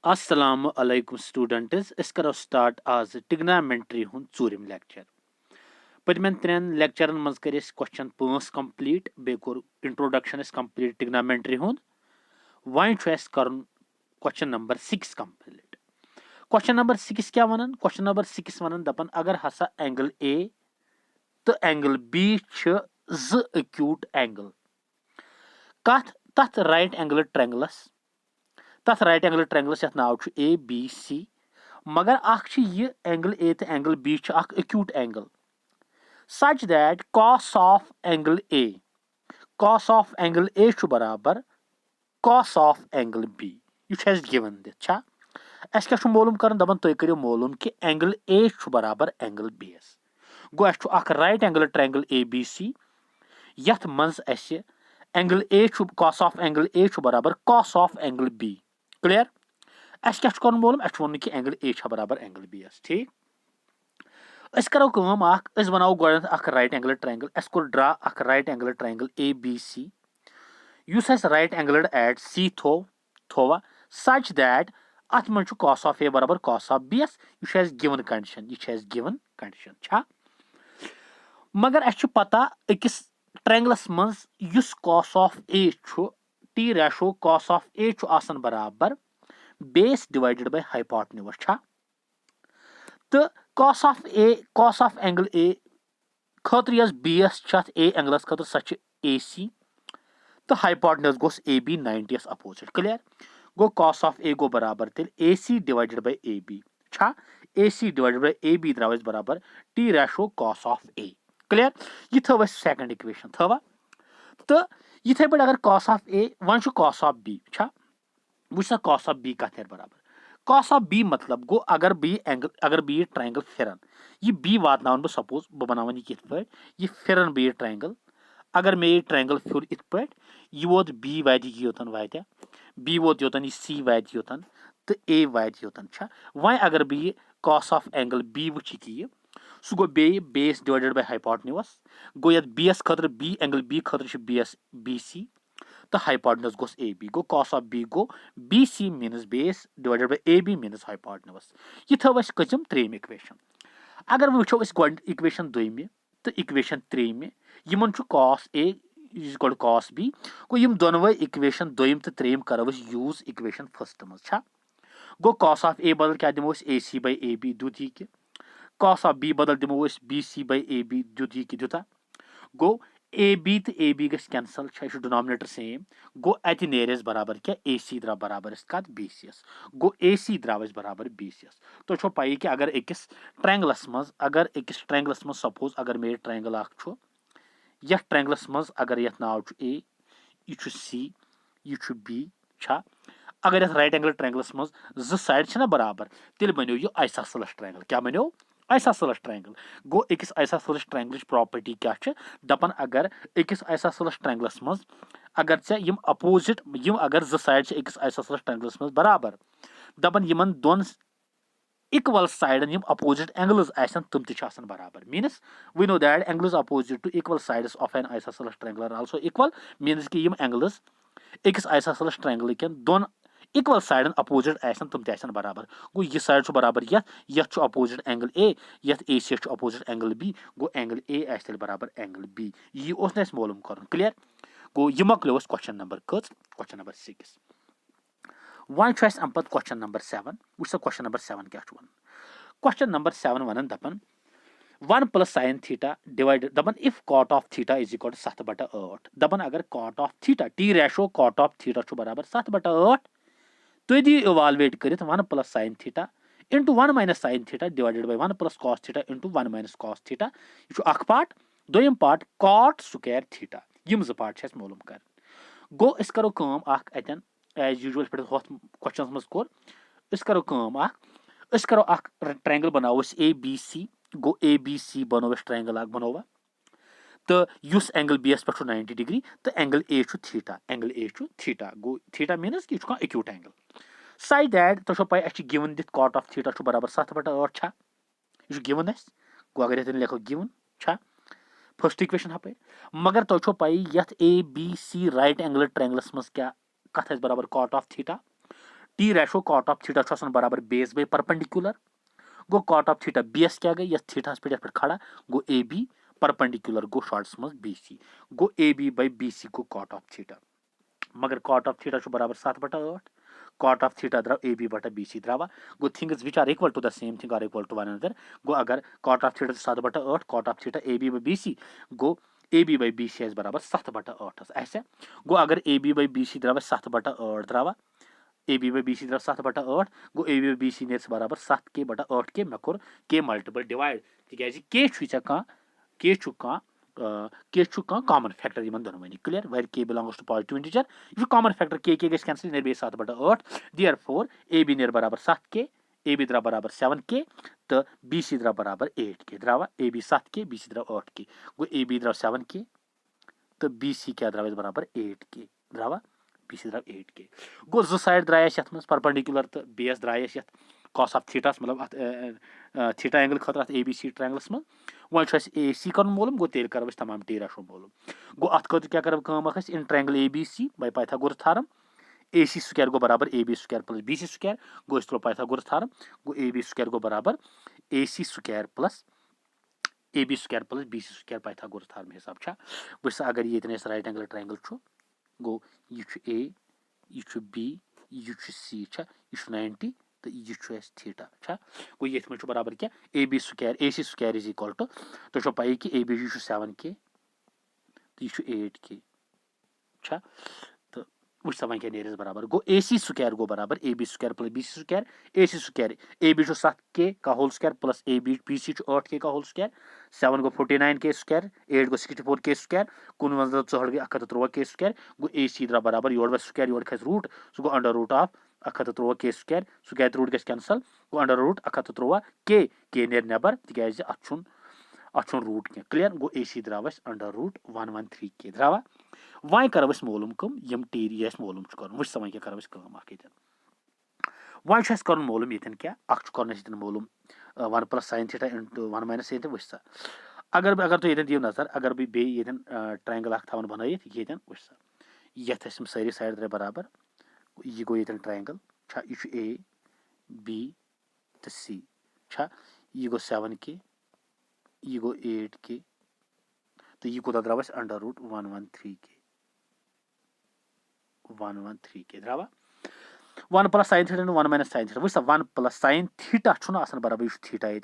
Assalamu alaikum students. Es karo start आज trigonometry hun tzoorim lecture. Padimen tren lecture mans करेस question 5 complete be kor introduction is complete trigonometry hun. Why choice karun question number 6 complete. Question number 6 क्या वनन? Question number 6 वनन दपन अगर हसा angle A तो angle B छ z acute angle. कथ तथ right angle triangles तथ right angle triangles यथ नाव छु ए बी सी मगर अख छु ये एंगल ए तो एंगल बी छु अख acute angle such that cos of angle A छु बराबर cos of angle be you छ गिवन दित छा अस क्या छु मालूम करन दबन तोय करियो मालूम कि एंगल ए छु बराबर एंगल बी एस गो अस छु अख right angle triangle A B C यथ मंस अस एंगल ए छु cos ऑफ एंगल ए छु बराबर cos of angle B clear अस क्या कर मालूम अस वो कि एंगल ए बराबर एंगल बी एस ठीक अस करो कम अस बनाओ गोडन अख राइट एंगल ट्रायंगल अस कोर ड्रा अख right angle triangle A B C युस अस राइट एंगल एट सी थोवा सच दैट अत मन cos ऑफ ए बराबर cos ऑफ बी एस यह गिवन कंडीशन गिवन कंडीशन छा मगर अस पता अकिस ट्रायंगलस मज युस cos of A T ratio cos of A आसन बराबर बेस डिवाइडेड बाय हाइपोटेन्यूज छा तो cos ऑफ एंगल ए खतर यस बी एस छत ए एंगलस खतर सच ए सी तो हाइपोटेन्यूज गोस ए बी 90 अपोजिट क्लियर गो cos ऑफ ए गो बराबर तेल A C divided by A B छा A C divided by A B द्राव बराबर T ratio cos of A clear ये थव सेकंड इक्वेशन थवा तो इथे पे अगर cos of A one cos of B छा वुछ cos ऑफ बी कथ बराबर cos ऑफ बी मतलब गो अगर बी ट्रायंगल फिरन ये बी वातनावन बह सपोज बह बनावन ये फिरन बह ट्रायंगल अगर मे ये ट्रायंगल फिर इत पे यह वोत बी वात योतन वात्या बी वोत योतन यह सी वात योतन तो ए वात योतन छा वह अगर बह cos ऑफ एंगल बी वुच यह सह गो बेस डिवाइडेड बाय हाइपोटेन्यूज गो ये बी एस खतर बी एंगल बी खतर बी एस बी सी तो हाइपोटेन्यूज गोस ए बी गो cos ऑफ बी गो B C minus base divided by A B minus hypotenuse यह थव अस कचम त्रेम इक्वेशन अगर वो गोड इक्वेशन दोम तो इक्वेशन त्रेम यमन cos A is equal cos B गो यम दोनवे इक्वेशन दोम तो त्रेम करो यूज इक्वेशन फर्स्ट मज छा गो cos ऑफ ए बदल क्या दिमो ए सी बाय ए बी दुत यह cos ऑफ बी बदल दिमो B C by A B दुत यह दुता गो ए बी तो ए बी गस कैंसल डिनोमिनेटर सेम गो अत नेरस बराबर क्या ए सी द्राव बराबर कत बी सी एस गो ए सी द्राव बराबर बी सी एस तो पी कि अगर अकिस ट्रायंगलस मज सपोज अगर मे ट्रायंगल यथ ट्रायंगलस मज अगर यथ नाव ए यह सी यह बी छा अगर यथ राइट एंगल ट्रायंगलस मज जो साइड ना बराबर तेल बनो यह आइसोसेलेस ट्रायंगल क्या बनो आइसोसेलेस ट्रायंगल गो अकिस आइसोसेलेस ट्रायंगल प्रॉपर्टी क्या दपन अगर अकिस आइसोसेलेस ट्रायंगलस मज अगर चे यम अपोजिट यम अगर जो साइड अकिस आइसोसेलेस ट्रायंगलस मज बराबर दपन यमन दोन इक्वल साइडन यम अपोजिट एंगल्स आसन तुम तन बराबर means we know that angles opposite to equal sides of an isosceles triangle are also equal means कि यम एंगल्स अकिस आइसोसेलेस ट्रायंगल के दोन इक्वल साइडन अपोजिट आसन तुम तन बराबर गो यह साइड बराबर यथ अपोजिट एंगल ए यथ A C opposite angle B गो एंगल ए आस बराबर एंगल बी यह मालूम कर क्लियर गो यह मकलो question number question number 6 one अम पे क्वेश्चन नंबर 7 वुच क्वेश्चन नंबर 7 क्या क्वेश्चन नंबर 7 वन दपन 1 प्लस sin थीटा डिवाइडेड दपन if cot of theta is equal 7/8 दपन अगर cot of theta T ratio cot of theta बराबर 7/8 तुम दी इवालुएट कर 1 plus sin theta into 1 minus sin theta divided by 1 plus cos theta into 1 minus cos theta यह अख part दोयम part cot square theta यम जो पार्ट मालूम कर गो अस करो काम अतन एज यूजुअल पे क्वेश्चन मज कोर अस करो काम अस करो ट्रायंगल बनाओ ए बी सी गो ए बी सी बनो ट्रायंगल बनोवा तो युस एंगल बी एस पे 90 डिग्री तो angle A theta go theta मीनस कि एक्यूट एंगल साइड दैट तो पे अस गिवन दित cot ऑफ थीटा बराबर 7/8 छा यह गिवन गो अगर ये लिखो गिवन छा फर्स्ट इक्वेशन हप मगर तो पी यथ A B C right angle ट्रायंगलस मज क्या कथ बराबर cot of theta T ratio cot of theta बराबर बेस बाय परपेंडिकुलर गो कॉट ऑफ थीटा बेस क्या गई थीटा पे खड़ा गो ए बी परपेंडिकुलर गो शॉर्ट्स मज बी सी गो A B by B C गो कॉट ऑफ थीटा मगर कॉट ऑफ थीटा बराबर 7/8 कॉट ऑफ थीटा द्राव ए बी बटा बी सी द्रावा गो things which are equal to the same thing are equal to one another गो अगर cot of theta 7/8 cot of theta A B by B C गो A B by B C बराबर 7/8 ऐसे गो अगर A B by B C द्रावा 7/8 द्रावा A B by B C द्राव 7/8 गो A B by B C नेर बराबर 7 के बटा 8 के मे कोर के मल्टीपल डिवाइड तिकाज k k common factor in दोनों clear where k belongs to positive integer यह कॉमन फैक्टर के कैंसिल नेर बे 7/8 देयरफॉर ए बी नेर बराबर 7 के ए बी द्राव बराबर 7 के तो बी सी द्राव बराबर 8 के द्रावा ए बी 7 के बी सी द्राव 8 के गो ए बी द्राव 7 के तो बी सी क्या द्राव बराबर 8 के द्रावा बी सी द्राव 8 के गो जो साइड द्रायस यथ परपेंडिकुलर तो बेस द्रायस यथ कॉस ऑफ थीटा मतलब थीटा एंगल खतर ए बी सी ट्रायंगलस में वो ए सी कर मालूम गो तेल करो तमाम टी रेशो मालूम गो अत खत क्या करो in triangle A B C by Pythagoras theorem A C square गो बराबर A B square plus B C square गो इस पाइथागोरस थ्योरम गो ए बी स्क्वायर गो बराबर A C square plus A B square plus B C square Pythagoras theorem हिसाब बस अगर ये राइट एंगल ट्रायंगल गो यह ए यह बी यह सी यह 90 तो यह थीटा गो ये बराबर क्या A B square A C square is equal to तो पाई कि ए बी 7 के तो यह 8 के तो वो वन क्या नेरस बराबर गो ए सी स्क्वायर गो बराबर A B square plus B C square A B 7 के का whole square plus A B B C 8 के का होल स्क्वायर 7 गो 49 के स्क्वायर 8 गो 64 के स्क्वायर कुन 14 गई 113 के स्क्वायर गो ए सी द्रा बराबर your square your Khas root सह गो अंडर रूट ऑफ 113 के स्क्वायर सह क्या रूट गस कैंसल गो अंडर रूट 113 के नेर नबर तिकाज अत रूट क्या क्लियर गो ए सी द्राव अंडर रूट 113 के द्रावा वह करो मालूम कम यम टी ये मालूम कर वो वन क्या करो वह कर मालूम ये क्या कर मालूम 1 plus sine theta into 1 minus sine वो अगर तुम ये दिव नजर अगर बह ये ट्रायंगल बनाइथ ये वो ये सारी साइड द्राय बराबर यह गो ये ट्रायंगल यह ए बी तो सी यह गो 7 के यह गो 8 के तो यह कोता द्राव अंडर रूट 113 के द्रावा 1 plus sine theta 1 minus sine theta वो 1 प्लस साइन थीटा बराबर यह थीटा ये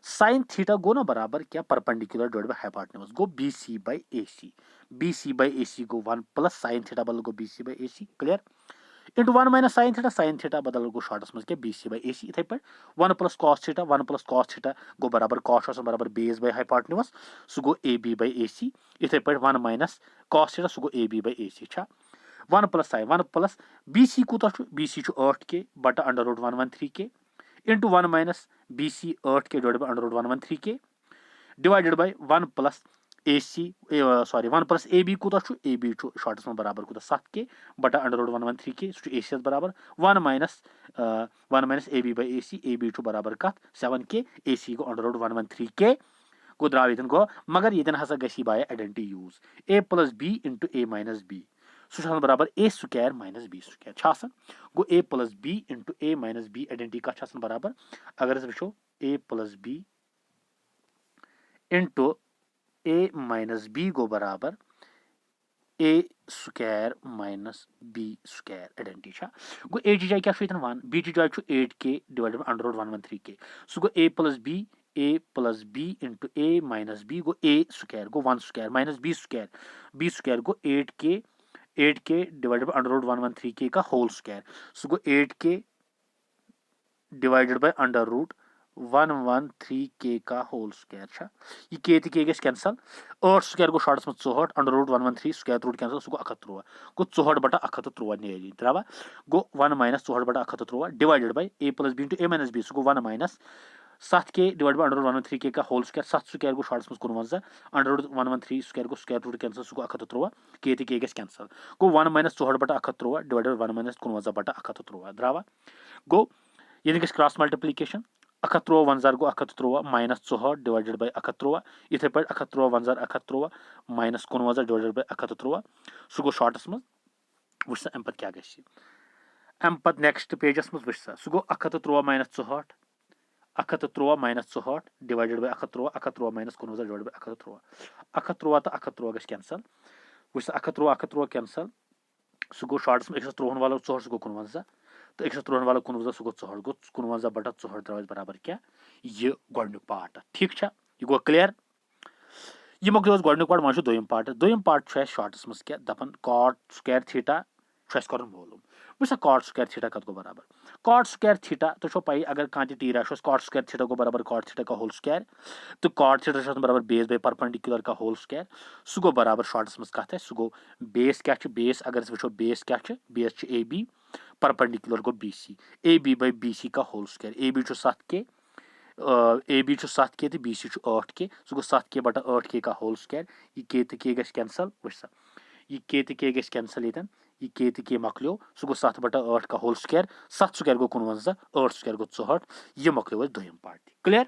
साइन थीटा गो ना बराबर क्या परपेंडिकुलर डिवाइड बाय हाइपोटेन्यूज गो B C by A C गो 1 प्लस साइन थीटा बदल गो B C by A C clear into 1 minus sine theta बदल गो शॉर्टस मज क्या बी सी बाय ए सी इथे पे 1 प्लस कॉस थीटा गो बराबर कॉस बराबर बेस बाय हाइपोटेन्यूज सह गो ए बी बाय ए सी इथे पे 1 माइनस कॉस थीटा सह गो A B by A C 1 plus B C कूता बी सी 8 के बटा अंडर रूट 113 के इंटू 1 माइनस बी सी 8 के divide by under root 113 k divided by 1 plus A C sorry 1 plus A B कूता A B शॉर्टस में बराबर कूता 7 k बटा under root 113 के सह ए सी बराबर 1 minus A B by A B बराबर कत 7 के ए सी गो अंडर रूट 113 के गो द्राव ये गो मगर ये हसा गसी by identity use A plus B into A minus B सह बराबर A square minus B square गो A plus B into A minus B identity कत बराबर अगर वो A plus B into A minus B गो बराबर A square minus B square identity गो ए जी जाए क्या 1 बी जी जाए 8 के डिवाइडेड बाय अंडर रूट 113 के सह गो A plus B into A minus B go A square go 1 square minus B square गो 8 के डिवाइडेड बाय अंडर रूट 113 के का होल स्क्वायर सह गो 8 के डिवाइडेड बाय अंडर रूट 113 के का होल स्क्वायर यह के गस कैंसल 8 स्क्वायर गो शॉर्टस में 64 under root 113 square root cancel सह गो 113 गो 64 बटा 113 नेरी द्रावा गो 1 माइनस 64 बटा 113 divided by A plus B into A minus B सह गो 1 माइनस 7 के डिवाइड बाय अंडर रूट 113 के का होल स्क्वायर 7 स्क्वायर गो शॉर्टस में 51 अंडर रूट 113 स्क्वायर गो स्क्वायर रूट कैंसल सह गो 113 के गस कैंसल गो 1 माइनस 64 बटा 113 डिवाइडेड बाय 1 माइनस 51 बटा 113 द्रावा गो ये गस क्रॉस मल्टीप्लिकेशन 113 1 गो 113 माइनस 64 डिवाइडेड बाय 113 इथे पे 113 1 113 माइनस 51 डिवाइडेड बाय 113 सह गो शॉर्टस में वो अम पे क्या गस अम पत नेक्स्ट पेजस मज वुच सा सह गो 113 minus 64 113 minus 64 divided by 113 113 minus 59 divided by 113 113 तो 113 गस कैंसल वुच सा 113 113 कैंसल सह गो शॉर्ट्स में 153 वाला 64 सह गो 59 तो 153 वाला 59 सह गो 64 गो 59 बटा 64 द्राव बराबर क्या यह गोडनुक पार्ट ठीक छा यह गो क्लियर यह मक्लो गोडनुक पार्ट वन दोयम पार्ट शॉर्ट्स मज क्या दपन कॉट स्क्वायर थीटा कर मालूम वह कॉट स्क्वायर थीटा कत गो बराबर कॉट स्क्वायर थीटा तो पई अगर कह T ratio cot square theta गो बराबर कॉट थीटा का होल स्क्वायर तो कॉट थीटा बराबर बेस बाय परपेंडिकुलर का होल स्क्वायर सह गो बराबर शॉर्ट्स मज कत सह गो बेस क्या बेस अगर वो बेस क्या बेस ए बी परपेंडिकुलर गो B C A B by B C का होल स्क्वायर ए बी 7 के ए बी 7 के तो बी सी 8 के सह गो 7 के बटा 8 के का होल स्क्वायर यह के तो के गस कैंसल वुच सा यह के तो के गस कैंसल यह के तो के मक्लो सह गो 7 बटा 8 का होल स्क्वायर 7 स्क्वायर गो 59 8 स्क्वायर गो 64 यह मक्लो दोयम पार्ट क्लियर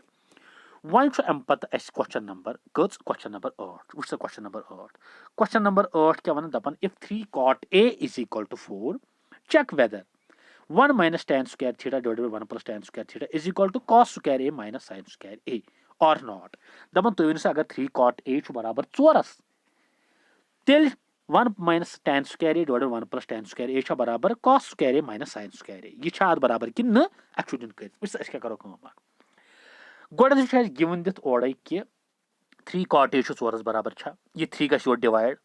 वन अम पत क्वेश्चन नंबर क्वेश्चन नंबर 8 वुच सा क्वेश्चन नंबर 8 क्या one दपन if 3 cot a is equal to 4 check whether 1 minus tan square theta divided by 1 plus tan square theta is equal to cos square a minus sin square a or not दपन तुम one अगर 3 cot a बराबर 4 तेल 1 minus tan square a divided by 1 plus tan square a बराबर cos square a minus sin square a यह अत बराबर कि न अ दिन कर क्या करो गोडन गिवन दित ओड़े कि 3 cot a 4 बराबर यह 3 गो डिवाइड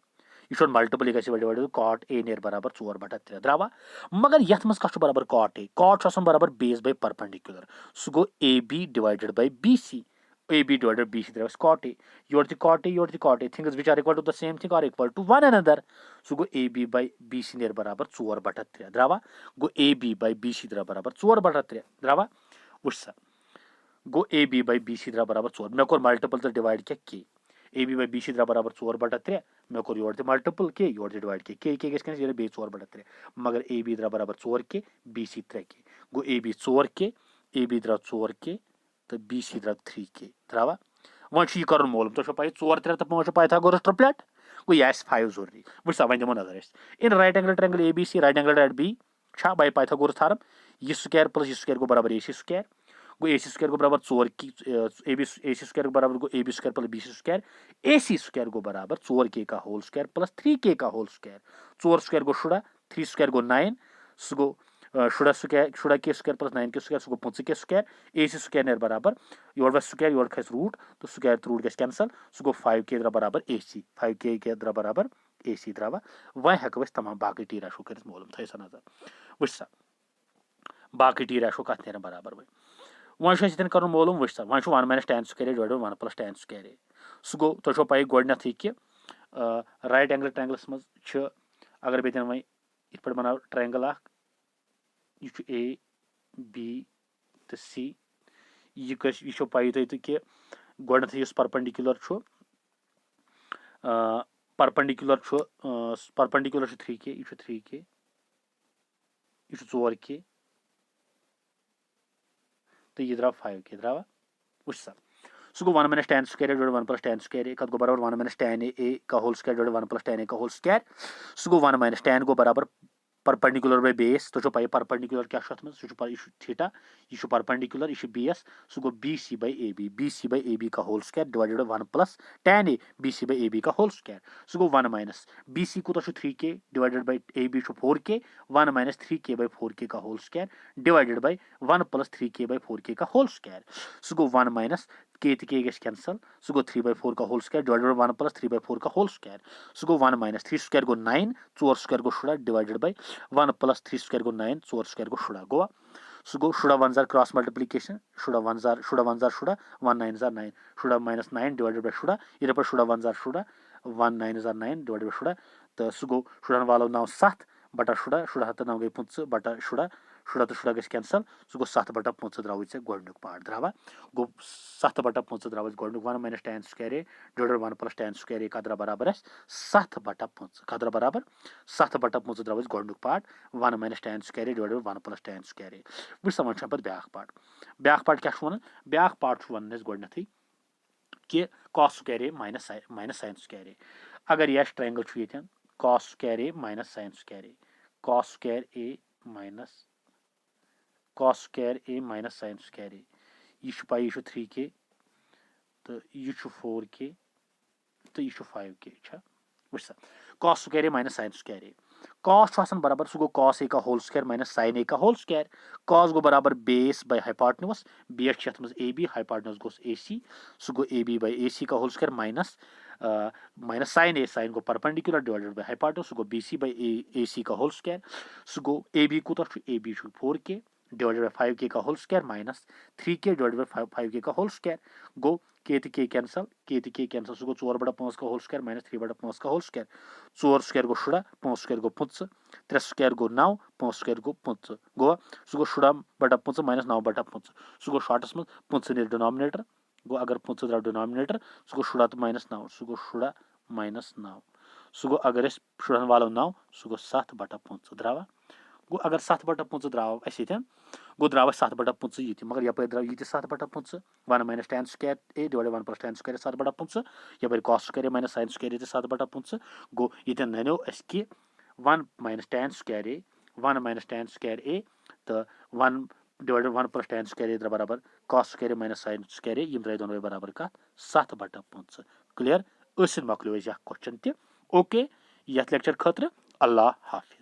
यह मल्टीपल यह डिवाइड cot a नेर बराबर 4 बटा 3 द्रावा मगर यथ मज कह बराबर cot a cot बराबर बेस बाय परपेंडिकुलर सह गो A B divided by B C A B divided B C द्रावस cot a योर cot a योर cot a things which are equal to the same thing are equal to one another सह गो A B by B C नेर बराबर 4 बटा 3 द्रावा गो A B by B C द्रा बराबर 4 बटा 3 द्रावा वुच सा गो A B by B C द्रा बराबर 4 मे कोर मल्टीपल तो डिवाइड क्या k A B by B C द्रा बराबर 4 बटा 3 मे कोर योर मल्टीपल के योर डिवाइड के गस ये बे 4 बटा 3 मगर ए बी द्रा बराबर 4 के बी सी 3 के गो ए बी 4 के ए बी द्रा 4 के तो बी सी द्रा 3 के द्रावा वन यह कर मालूम तो पाई 4 3 तो 5 पाइथागोरस ट्रिपलेट गो यह 5 जरूरी वुच सा वन दिमो नजर in right angle triangle A B C right angle at B by Pythagoras theorem यह स्क्वायर प्लस यह स्क्वायर गो बराबर ए सी स्क्वायर गो ए सी स्क्वायर गो बराबर 4 की ए सी स्क्वायर बराबर गो A B square plus B C square A C square गो बराबर 4 के का होल स्क्वायर प्लस 3 के का होल स्क्वायर 4 स्क्वायर गो 6 3 स्क्वायर गो 9 सह गो 6 स्क्वायर के स्क्वायर प्लस 9 के स्क्वायर सह गो 5 के स्क्वायर ए सी स्क्वायर नेर बराबर योर वह स्क्वायर योर खस रूट तो स्क्वायर तो रूट गस कैंसल सह गो 5 के द्रा बराबर ए सी 5 के द्रा बराबर ए सी द्रावा वह हेको अस तमाम बाकी टी रेशो कर मालूम थो सा नजर वुच सा बाकी टी रेशो कत नेर बराबर वह वन कर मालूम वुच सा one 1 minus tan square divided 1 plus tan square सह गो तो पाई गोडनथ कि राइट एंगल ट्रायंगलस मज अगर बे दिन वह इत पे बनाव ट्रायंगल यह ए बी तो सी यह पाई तुम कि गोडनथ परपेंडिकुलर परपेंडिकुलर 3 के यह 3 के यह 4 के तो यह द्राव 5 के द्रावा वुच सा सह गो 1 minus tan square divided 1 plus tan square कत गो बराबर 1 माइनस tan ए का whole square divided 1 plus tan A का होल स्क्वायर सह गो 1 माइनस tan गो बराबर परपेंडिकुलर बाय बेस तो पाई परपेंडिकुलर क्या यह थीटा यह परपेंडिकुलर यह बेस सह गो B C by A B का whole square divided 1 plus tan A B C by A B का होल स्क्वायर सह गो 1 माइनस बी सी को 3 के डिवाइडेड बाय ए बी 4 के 1 माइनस 3 के बाय 4 के का whole square divided by 1 plus 3 के बाय 4 के का होल स्क्वायर सह गो 1 माइनस के गस कैंसल सह गो 3 बाय 4 का whole square divided by 1 plus 3 by 4 का होल स्क्वायर सह गो 1 माइनस 3 स्क्वायर गो 9 4 स्क्वायर गो 6 डिवाइडेड बाय 1 प्लस 3 स्क्वायर गो 9 4 स्क्वायर गो 6 गो सह गो 6 1 जार क्रॉस मल्टीप्लिकेशन 6 1 जार 6 1 9 जार 9 6 माइनस 9 डिवाइडेड बाय 6 ये पर 6 1 जार 6 1 9 जार 9 डिवाइडेड बाय 6 तो सह गो 6 वालों 9 7 बटा 6 6 तो 9 गई 5 बटा 6 6 तो 6 गस कैंसल सह गो 7 बटा 5 द्राव गोडनुक पार्ट द्रावा गो 7 बटा 5 द्राव गोडनुक 1 minus tan square A divided 1 plus tan square ए का बराबर 7 बटा 5 का बराबर 7 बटा 5 द्राव गोडनुक part 1 minus tan square A divided 1 plus tan square ए वुच सा वन पे ब्याक पार्ट क्या वन ब्याक पार्ट वन गोडनथी कि cos स्क्वायर ए माइनस sin स्क्वायर ए अगर यह ट्रायंगल ये cos स्क्वायर ए माइनस sin स्क्वायर ए cos स्क्वायर ए माइनस कॉस स्क्वायर ए minus sine square ए यह पाई यह 3k तो यह 4k तो यह 5k वुच कॉस स्क्वायर ए माइनस साइन स्क्वायर ए कॉस बराबर सह गो कॉस ए का होल स्क्वायर माइनस साइन ए का होल स्क्वायर कॉस गो बराबर बेस बाय हाइपोटेन्यूज बेस यथ मज ए बी हाइपोटेन्यूज गोस ए सी सह गो A B by A C का whole square minus minus sine गो परपेंडिकुलर डिवाइडेड बाय हाइपोटेन्यूज सह गो B C by A C का होल स्क्वायर सह गो ए बी कूत A B 4k divided by 5k का whole square minus 3k divided by 5k का whole square गो k तो k कैंसल सह गो 4/5 का होल स्क्वायर माइनस 3/5 का होल स्क्वायर 4 स्क्वायर गो 10 5 स्क्वायर गो 5 3 स्क्वायर गो 9 5 स्क्वायर गो 5 गो सह गो 10/5 माइनस 9/5 सह गो शॉर्टस मज 5 नील डिनोमिनेटर गो अगर 5 द्राव डिनोमिनेटर सह गो 10 तो माइनस 9 सह गो 10 माइनस 9 सह गो अगर 10 वालो 9 सह गो 7/5 द्रावा गो अगर 7/5 द्राव गो द्राव 7/5 ये मगर यपर द्राव ये 7/5 1 minus tan square A divided 1 plus tan square 7/5 यपर cos square minus sin square ये 7/5 गो ये ननो कि 1 minus tan square A 1 minus tan square A तो 1 divided 1 plus tan square A बराबर cos square minus sin square A द्राय दोनों बराबर कत 7/5 क्लियर मकलो क्वेश्चन ते ओके यथ लेक्चर खतर अल्लाह हाफिज।